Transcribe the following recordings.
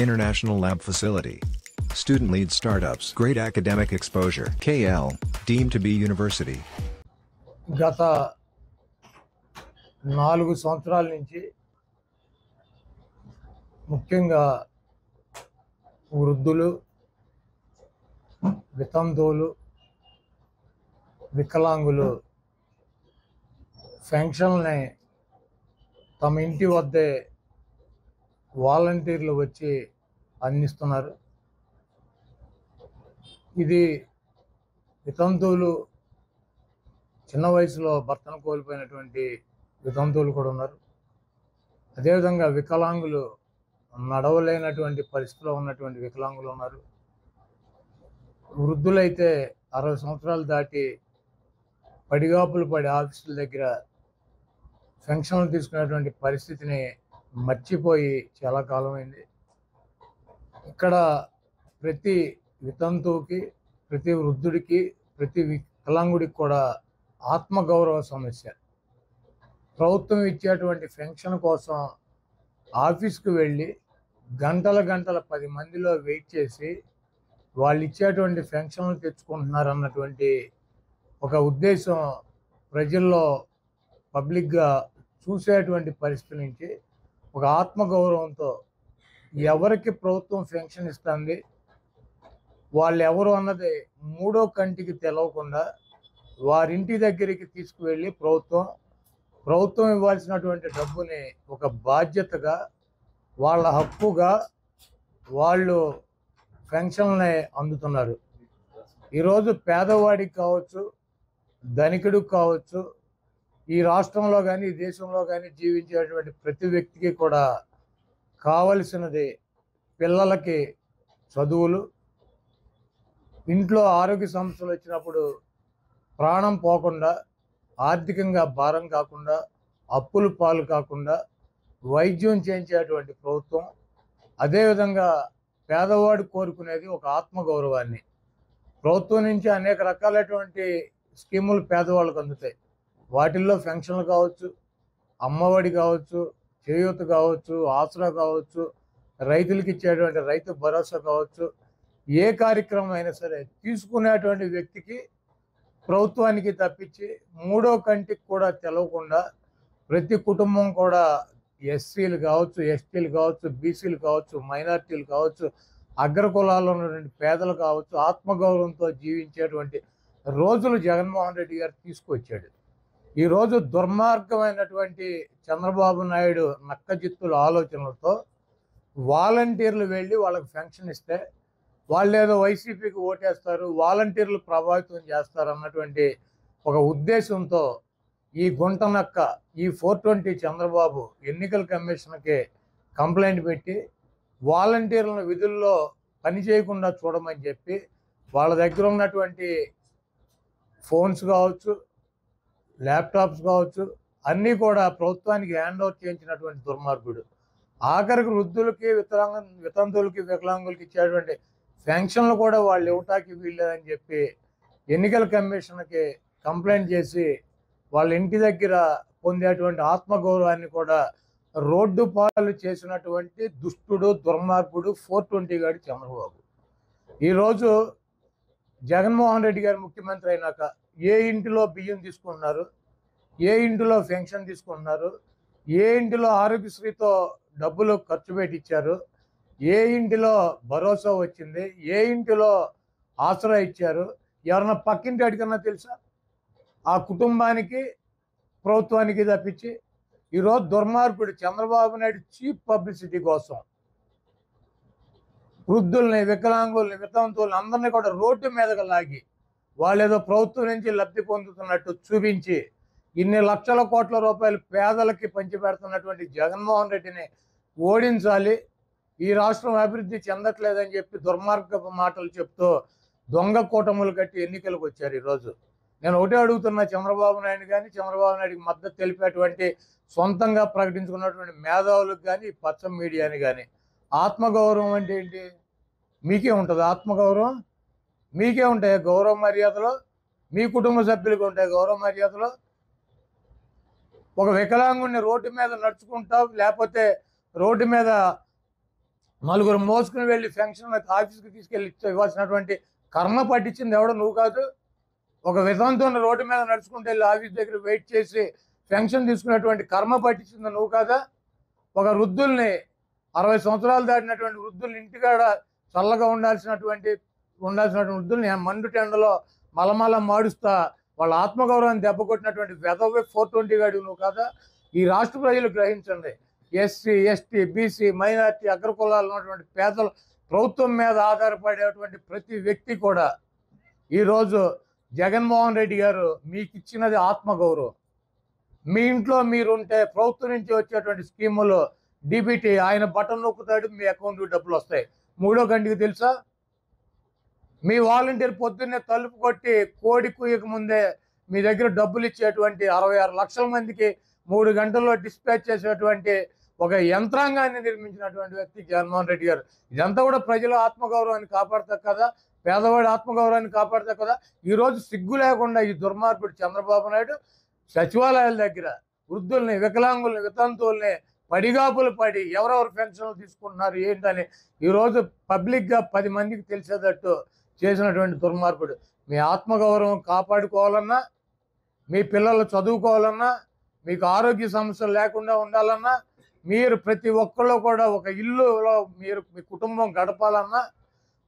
International lab facility. Student-lead startups. Great academic exposure. KL. Deemed to be university. గత 4 సంవత్సరాల నుంచి ముఖ్యంగా వృద్ధులు, వితంతువులు, వికలాంగులు పెన్షన్ని తమ ఇంటి వద్దే వాలంటీర్లు వచ్చి అందిస్తున్నారు. ఇది వితంతువులు, చిన్న వయసులో భర్తను కోల్పోయినటువంటి వితంతువులు కూడా ఉన్నారు. అదేవిధంగా వికలాంగులు, నడవలేనటువంటి పరిస్థితిలో ఉన్నటువంటి వికలాంగులు ఉన్నారు. వృద్ధులైతే 60 సంవత్సరాలు దాటి పడిగాపులు పడి ఆఫీసుల దగ్గర పెన్షన్లు తీసుకునేటువంటి పరిస్థితిని మర్చిపోయి చాలా కాలమైంది. ఇక్కడ ప్రతి వితంతువుకి, ప్రతి వృద్ధుడికి, ప్రతి వికలాంగుడికి కూడా ఆత్మగౌరవ సమస్య. ప్రభుత్వం ఇచ్చేటువంటి పెన్షన్ కోసం ఆఫీస్కి వెళ్ళి గంటల 10 మందిలో వెయిట్ చేసి వాళ్ళు ఇచ్చేటువంటి పెన్షన్లు తెచ్చుకుంటున్నారు అన్నటువంటి ఒక ఉద్దేశం ప్రజల్లో పబ్లిక్గా చూసేటువంటి పరిస్థితి నుంచి ఒక ఆత్మగౌరవంతో ఎవరికి ప్రభుత్వం పెన్షన్ ఇస్తుంది, వాళ్ళు ఎవరు అన్నది మూడో కంటికి తెలవకుండా వారింటి దగ్గరికి తీసుకువెళ్ళి ప్రభుత్వం ఇవ్వాల్సినటువంటి డబ్బుని ఒక బాధ్యతగా, వాళ్ళ హక్కుగా వాళ్ళు పెన్షన్లని అందుతున్నారు. ఈరోజు పేదవాడికి కావచ్చు, ధనికుడికి కావచ్చు, ఈ రాష్ట్రంలో కానీ ఈ దేశంలో కానీ జీవించేటువంటి ప్రతి వ్యక్తికి కూడా కావలసినది పిల్లలకి చదువులు, ఇంట్లో ఆరోగ్య సమస్యలు వచ్చినప్పుడు ప్రాణం పోకుండా, ఆర్థికంగా భారం కాకుండా, అప్పుల పాలు కాకుండా వైద్యం చేయించేటువంటి ప్రభుత్వం. అదేవిధంగా పేదవాడు కోరుకునేది ఒక ఆత్మగౌరవాన్ని. ప్రభుత్వం నుంచి అనేక రకాలైనటువంటి స్కీములు పేదవాళ్ళకు అందుతాయి. వాటిల్లో పెన్షన్లు కావచ్చు, అమ్మఒడి కావచ్చు, చేయూత కావచ్చు, ఆసరా కావచ్చు, రైతులకు ఇచ్చేటువంటి రైతు భరోసా కావచ్చు, ఏ కార్యక్రమం అయినా సరే తీసుకునేటువంటి వ్యక్తికి ప్రభుత్వానికి తప్పించి మూడో కంటికి కూడా తెలవకుండా ప్రతి కుటుంబం కూడా ఎస్సీలు కావచ్చు, ఎస్టీలు కావచ్చు, బీసీలు కావచ్చు, మైనార్టీలు కావచ్చు, అగ్రకులాల్లో ఉన్నటువంటి పేదలు కావచ్చు, ఆత్మగౌరవంతో జీవించేటువంటి రోజులు జగన్మోహన్ రెడ్డి గారు తీసుకొచ్చాడు. ఈరోజు దుర్మార్గమైనటువంటి చంద్రబాబు నాయుడు నక్కజిత్తుల ఆలోచనలతో వాలంటీర్లు వెళ్ళి వాళ్ళకి పెన్షన్ ఇస్తే వాళ్ళు ఏదో వైసీపీకి ఓటేస్తారు, వాలంటీర్లు ప్రభావితం చేస్తారు అన్నటువంటి ఒక ఉద్దేశంతో ఈ గుంటనక్క, ఈ 420 చంద్రబాబు ఎన్నికల కమిషన్కి కంప్లైంట్ పెట్టి వాలంటీర్లను విధుల్లో పని చేయకుండా చూడమని చెప్పి వాళ్ళ దగ్గర ఉన్నటువంటి ఫోన్స్ కావచ్చు, ల్యాప్టాప్స్ కావచ్చు, అన్నీ కూడా ప్రభుత్వానికి హ్యాండ్ ఓవర్ చేయించినటువంటి దుర్మార్గుడు. ఆఖరికి వృద్ధులకి, వితంతువులకి, వికలాంగులకి ఇచ్చేటువంటి పెన్షన్లు కూడా వాళ్ళు ఇవ్వటానికి వీల్లేదని చెప్పి ఎన్నికల కమిషన్కి కంప్లైంట్ చేసి వాళ్ళ ఇంటి దగ్గర పొందేటువంటి ఆత్మగౌరవాన్ని కూడా రోడ్డు పాలు చేసినటువంటి దుష్టుడు, దుర్మార్గుడు 420 గాడి చంద్రబాబు. ఈరోజు జగన్మోహన్ రెడ్డి గారు ముఖ్యమంత్రి అయినాక ఏ ఇంటిలో బియ్యం తీసుకుంటున్నారు, ఏ ఇంటిలో పెన్షన్ తీసుకుంటున్నారు, ఏ ఇంటిలో ఆరోగ్యశ్రీతో డబ్బులు ఖర్చు పెట్టించారు, ఏ ఇంటిలో భరోసా వచ్చింది, ఏ ఇంటిలో ఆసరా ఇచ్చారు, ఎవరన్నా పక్కింటి అడిగినా తెలుసా? ఆ కుటుంబానికి ప్రభుత్వానికి తప్పించి ఈరోజు దుర్మార్గుడు చంద్రబాబు నాయుడు చీప్ పబ్లిసిటీ కోసం వృద్ధుల్ని, వికలాంగుల్ని, వితంతువుల్ని అందరినీ కూడా రోడ్డు మీదకి లాగి వాళ్ళు ఏదో ప్రభుత్వం నుంచి లబ్ధి పొందుతున్నట్టు చూపించి ఇన్ని లక్షల కోట్ల రూపాయలు పేదలకి పంచిపెడుతున్నటువంటి జగన్మోహన్ రెడ్డిని ఓడించాలి, ఈ రాష్ట్రం అభివృద్ధి చెందట్లేదని చెప్పి దుర్మార్గపు మాటలు చెప్తూ దొంగ కూటములు కట్టి ఎన్నికలకు వచ్చారు. ఈరోజు నేను ఒకటే అడుగుతున్నా, చంద్రబాబు నాయుడు కానీ, చంద్రబాబు నాయుడికి మద్దతు తెలిపేటువంటి సొంతంగా ప్రకటించుకున్నటువంటి మేధావులకు కానీ, పచ్చ మీడియాని కానీ, ఆత్మగౌరవం అంటే ఏంటి? మీకే ఉంటుంది ఆత్మగౌరవం? మీకే ఉంటాయి గౌరవ మర్యాదలు? మీ కుటుంబ సభ్యులకు ఉంటాయి గౌరవ మర్యాదలు? ఒక వికలాంగుడిని రోడ్డు మీద నడుచుకుంటావు, లేకపోతే రోడ్డు మీద నలుగురు మోసుకుని వెళ్ళి ఫంక్షన్ ఆఫీస్కి తీసుకెళ్ళి ఇవ్వాల్సినటువంటి కర్మ పట్టించింది ఎవడో నువ్వు కాదు. ఒక విధంతో రోడ్డు మీద నడుచుకుంటూ వెళ్ళి ఆఫీస్ దగ్గర వెయిట్ చేసి పెన్షన్ తీసుకునేటువంటి కర్మ పట్టించింది నువ్వు కాదా. ఒక వృద్ధుల్ని 60 సంవత్సరాలు దాటినటువంటి వృద్ధుల్ని ఇంటికాడ చల్లగా ఉండాల్సినటువంటి వృద్ధుల్ని మండు టెండలో మలమల మాడుస్తా వాళ్ళ ఆత్మగౌరవాన్ని దెబ్బకొట్టినటువంటి వెధవే 420 గాడి నువ్వు కాదా. ఈ రాష్ట్ర ప్రజలు గ్రహించండి, ఎస్సీ ఎస్టీ బీసీ మైనార్టీ అగ్రకులాలు ఉన్నటువంటి పేదల ప్రభుత్వం మీద ఆధారపడేటువంటి ప్రతి వ్యక్తి కూడా ఈరోజు జగన్మోహన్ రెడ్డి గారు మీకు ఇచ్చినది ఆత్మగౌరవం. మీ ఇంట్లో మీరుంటే ప్రభుత్వం నుంచి వచ్చేటువంటి స్కీములు డిబిటీ ఆయన బటన్ నొక్కుతాడు, మీ అకౌంట్కి డబ్బులు వస్తాయి. మూడో గంటకి తెలుసా, మీ వాలంటీర్ పొద్దున్నే తలుపు కొట్టి కోడి కుయ్యక ముందే మీ దగ్గర డబ్బులు ఇచ్చేటువంటి 66 లక్షల మందికి 3 గంటల్లో డిస్పాచ్ చేసేటువంటి ఒక యంత్రాంగాన్ని నిర్మించినటువంటి వ్యక్తి జగన్మోహన్ రెడ్డి గారు. ఇదంతా కూడా ప్రజల ఆత్మగౌరవాన్ని కాపాడతా కదా, పేదవాడి ఆత్మగౌరవాన్ని కాపాడతా కదా. ఈరోజు సిగ్గు లేకుండా ఈ దుర్మార్గుడు చంద్రబాబు నాయుడు సచివాలయాల దగ్గర వృద్ధుల్ని, వికలాంగుల్ని, వితంతువుల్ని పడిగాపులు పడి ఎవరెవరు పెన్షన్లు తీసుకుంటున్నారు ఏంటని ఈరోజు పబ్లిక్గా 10 మందికి తెలిసేటట్టు చేసినటువంటి దుర్మార్గుడు. మీ ఆత్మగౌరవం కాపాడుకోవాలన్నా, మీ పిల్లలు చదువుకోవాలన్నా, మీకు ఆరోగ్య సమస్యలు లేకుండా ఉండాలన్నా, మీరు ప్రతి ఒక్కళ్ళు కూడా ఒక ఇల్లులో మీరు మీ కుటుంబం గడపాలన్నా,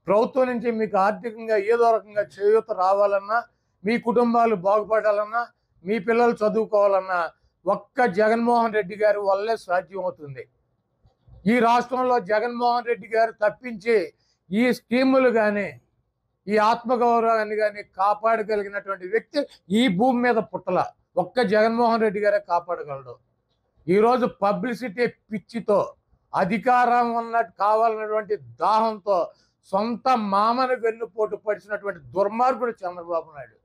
ప్రభుత్వం నుంచి మీకు ఆర్థికంగా ఏదో రకంగా చేయూత రావాలన్నా, మీ కుటుంబాలు బాగుపడాలన్నా, మీ పిల్లలు చదువుకోవాలన్నా ఒక్క జగన్మోహన్ రెడ్డి గారి వల్లే సాధ్యం అవుతుంది. ఈ రాష్ట్రంలో జగన్మోహన్ రెడ్డి గారు తప్పించి ఈ స్కీములు కానీ ఈ ఆత్మగౌరవాన్ని కానీ కాపాడగలిగినటువంటి వ్యక్తి ఈ భూమి మీద పుట్టల. ఒక్క జగన్మోహన్ రెడ్డి గారే కాపాడగలడు. ఈరోజు పబ్లిసిటీ పిచ్చితో, అధికారం ఉన్నట్టు కావాలన్నటువంటి దాహంతో సొంత మామని వెన్నుపోటు పడిచినటువంటి దుర్మార్గుడు చంద్రబాబు నాయుడు.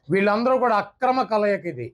వీళ్ళందరూ కూడా అక్రమ కలయిక, ఇది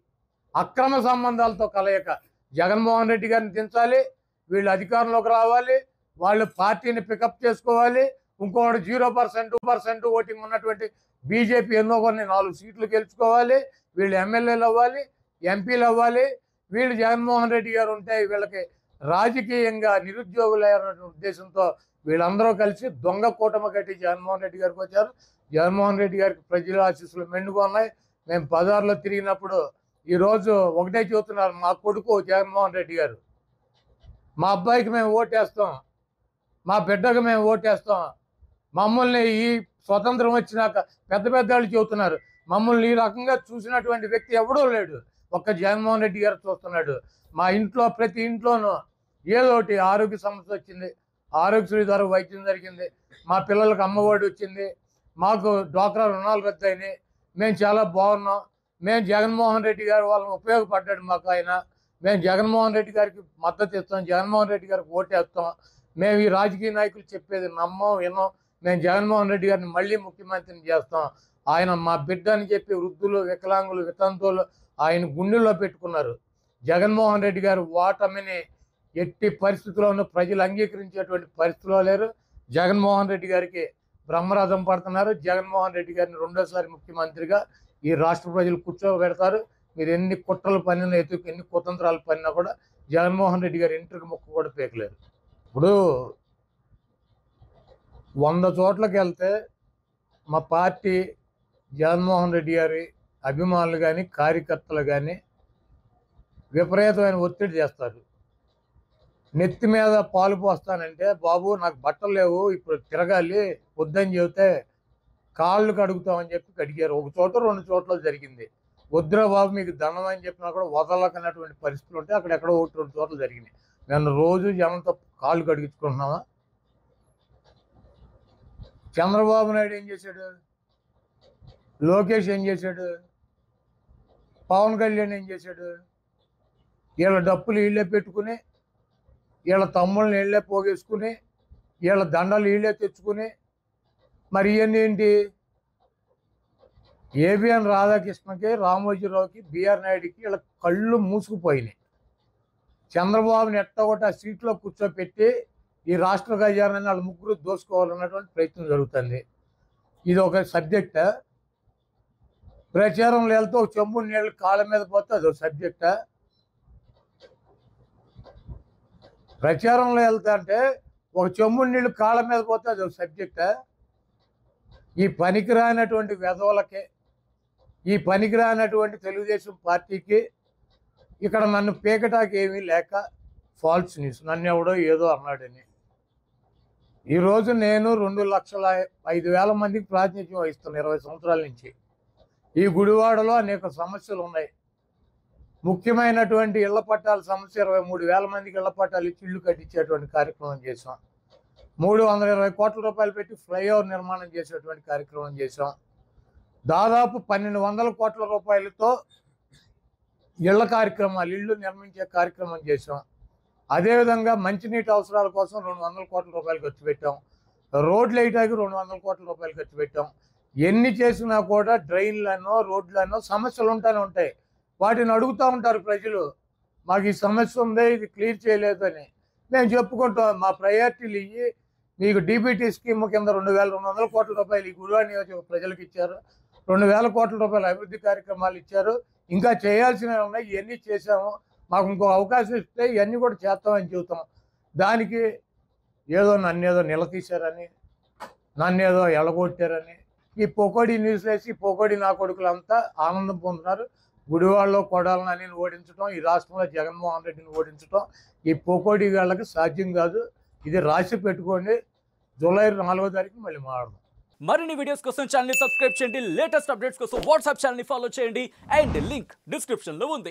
అక్రమ సంబంధాలతో కలయిక. జగన్మోహన్ రెడ్డి గారిని దించాలి, వీళ్ళు అధికారంలోకి రావాలి, వాళ్ళు పార్టీని పికప్ చేసుకోవాలి. ఇంకోటి 0% 2% ఓటింగ్ ఉన్నటువంటి బీజేపీ ఎన్నో కొన్ని 4 సీట్లు గెలుచుకోవాలి, వీళ్ళు ఎమ్మెల్యేలు అవ్వాలి, ఎంపీలు అవ్వాలి. వీళ్ళు జగన్మోహన్ రెడ్డి గారు ఉంటే వీళ్ళకి రాజకీయంగా నిరుద్యోగులైన ఉద్దేశంతో వీళ్ళందరూ కలిసి దొంగ కూటమి కట్టి జగన్మోహన్ రెడ్డి గారికి వచ్చారు. జగన్మోహన్ రెడ్డి గారికి ప్రజల ఆశీస్సులు మెండుగా ఉన్నాయి. మేము బజార్లో తిరిగినప్పుడు ఈరోజు ఒకటే చెబుతున్నారు, మా కొడుకు జగన్మోహన్ రెడ్డి గారు, మా అబ్బాయికి మేము ఓటేస్తాం, మా బిడ్డకు మేము ఓటేస్తాం. మమ్మల్ని ఈ స్వతంత్రం వచ్చినాక పెద్ద పెద్దవాళ్ళు చెబుతున్నారు, మమ్మల్ని ఈ రకంగా చూసినటువంటి వ్యక్తి ఎవడూ లేడు, ఒక్క జగన్మోహన్ రెడ్డి గారు చూస్తున్నాడు. మా ఇంట్లో ప్రతి ఇంట్లోనూ ఏదో ఒకటి ఆరోగ్య సమస్య వచ్చింది, ఆరోగ్యశ్రీ ద్వారా వైద్యం జరిగింది, మా పిల్లలకు అమ్మఒడి వచ్చింది, మాకు డ్వాక్రా రుణాలు రద్దు అయినాయి, మేము చాలా బాగున్నాం. మేము జగన్మోహన్ రెడ్డి గారు వాళ్ళని ఉపయోగపడ్డాడు మాకు ఆయన. మేము జగన్మోహన్ రెడ్డి గారికి మద్దతు ఇస్తాం, జగన్మోహన్ రెడ్డి గారికి ఓటేస్తాం. మేము ఈ రాజకీయ నాయకులు చెప్పేది నమ్మం, వినం. మేము జగన్మోహన్ రెడ్డి గారిని మళ్ళీ ముఖ్యమంత్రిని చేస్తాం. ఆయన మా బిడ్డ అని చెప్పి వృద్ధులు, వికలాంగులు, వితంతువులు ఆయన గుండెల్లో పెట్టుకున్నారు. జగన్మోహన్ రెడ్డి గారు ఓటమిని ఎట్టి పరిస్థితుల్లోనూ ప్రజలు అంగీకరించేటువంటి పరిస్థితిలో లేరు. జగన్మోహన్ రెడ్డి గారికి బ్రహ్మరథం పడుతున్నారు. జగన్మోహన్ రెడ్డి గారిని రెండోసారి ముఖ్యమంత్రిగా ఈ రాష్ట్ర ప్రజలు కూర్చోబెడతారు. మీరు ఎన్ని కుట్రలు పనినా, ఎన్ని కుతంత్రాలు పనినా కూడా జగన్మోహన్ రెడ్డి గారి ఇంటికి ముక్కు కూడా పీకలేరు. ఇప్పుడు 100 చోట్లకి వెళ్తే మా పార్టీ జగన్మోహన్ రెడ్డి గారి అభిమానులు కానీ కార్యకర్తలు కానీ విపరీతమైన ఒత్తిడి చేస్తారు. నెత్తి మీద పాలు పోస్తానంటే, బాబు నాకు బట్టలు లేవు ఇప్పుడు తిరగాలి వద్దని చెబితే కాళ్ళు కడుగుతామని చెప్పి కడిగారు. 1 చోట 2 చోట్ల జరిగింది. వద్దురా బాబు మీకు దండం అని చెప్పినా కూడా వదలకన్నటువంటి పరిస్థితులు ఉంటే అక్కడ ఎక్కడో 1-2 చోట్ల జరిగినాయి. నేను రోజు జనంతో కాళ్ళు కడిగించుకుంటున్నావా? చంద్రబాబు నాయుడు ఏం చేశాడు? లోకేష్ ఏం చేశాడు? పవన్ కళ్యాణ్ ఏం చేశాడు? వీళ్ళ డప్పులు వీళ్ళే పెట్టుకుని, వీళ్ళ తమ్ముళ్ళని వీళ్ళే పోగేసుకుని, వీళ్ళ దండలు వీళ్ళే తెచ్చుకుని, మరి ఇవన్నీ ఏంటి? ఏబిఎన్ రాధాకృష్ణకి, రామోజీరావుకి, బిఆర్ నాయుడికి వీళ్ళ కళ్ళు మూసుకుపోయినాయి. చంద్రబాబుని ఎట్టగొట్టి ఆ సీట్లో కూర్చోపెట్టి ఈ రాష్ట్ర ఖజానాన్ని వాళ్ళు ముగ్గురు దోసుకోవాలన్నటువంటి ప్రయత్నం జరుగుతుంది. ఇది ఒక సబ్జెక్టా? ప్రచారంలో వెళ్తే ఒక చెంబు నీళ్ళు కాళ్ళ మీద పోతే అదొక సబ్జెక్టా? ప్రచారంలో వెళ్తా అంటే ఒక చెంబు నీళ్ళు కాళ్ళ మీద పోతే అది ఒక సబ్జెక్టా? ఈ పనికిరానటువంటి వెధవలకే, ఈ పనికిరానటువంటి తెలుగుదేశం పార్టీకి ఇక్కడ నన్ను పీకటాకి ఏమీ లేక ఫాల్స్ న్యూస్, నన్ను ఎవడో ఏదో అన్నాడని. ఈరోజు నేను 2,05,000 మందికి ప్రాతినిధ్యం వహిస్తున్నాను 20 సంవత్సరాల నుంచి. ఈ గుడివాడలో అనేక సమస్యలు ఉన్నాయి. ముఖ్యమైనటువంటి ఇళ్ల పట్టాల సమస్య, 23,000 మందికి ఇళ్ల పట్టాలు ఇచ్చి ఇళ్ళు కట్టించేటువంటి కార్యక్రమం చేసాం. 320 కోట్ల రూపాయలు పెట్టి ఫ్లైఓవర్ నిర్మాణం చేసేటువంటి కార్యక్రమం చేసాం. దాదాపు 1,200 కోట్ల రూపాయలతో ఇళ్ల కార్యక్రమాలు, ఇళ్ళు నిర్మించే కార్యక్రమం చేసాం. అదేవిధంగా మంచినీటి అవసరాల కోసం 200 కోట్ల రూపాయలు ఖర్చు పెట్టాం. రోడ్లు వేయడానికి 200 కోట్ల రూపాయలు ఖర్చు పెట్టాం. ఎన్ని చేసినా కూడా డ్రైన్లనో రోడ్లనో సమస్యలు ఉంటాయి. వాటిని అడుగుతూ ఉంటారు ప్రజలు, మాకు ఈ సమస్య ఉంది, ఇది క్లియర్ చేయలేదు అని. మేము చెప్పుకుంటాం, మా ప్రయారిటీలు ఇవి. మీకు డీబీటీ స్కీమ్ కింద 2,200 కోట్ల రూపాయలు ఈ గుడివాడ నియోజకవర్గ ప్రజలకు ఇచ్చారు. 2,000 కోట్ల రూపాయల అభివృద్ధి కార్యక్రమాలు ఇచ్చారు. ఇంకా చేయాల్సినవి ఉన్నాయి, ఇవన్నీ చేసాము. మాకు ఇంకో అవకాశం ఇస్తే ఇవన్నీ కూడా చేస్తామని చెబుతాం. దానికి ఏదో నన్నేదో నిలదీశారని, నన్నేదో ఎలగొట్టారని ఈ పొకోడి న్యూస్ వేసి పొకోడి నా కొడుకులంతా ఆనందం పొందుతున్నారు. గుడివాడలో కొడాలని అని ఓడించడం, ఈ రాష్ట్రంలో జగన్మోహన్ రెడ్డిని ఓడించడం ఈ పొకోడి వాళ్ళకి సాధ్యం కాదు. ఇది రాసి పెట్టుకోండి. జూలై 4వ తారీఖు మళ్ళీ మాట్లాడదాం. మరిన్ని వీడియోస్ కోసం ఛానల్ ని సబ్స్క్రైబ్ చేయండి. లేటెస్ట్ అప్డేట్స్ కోసం వాట్సాప్ ఛానల్ ని ఫాలో చేయండి. అండ్ లింక్ డిస్క్రిప్షన్ లో ఉంది.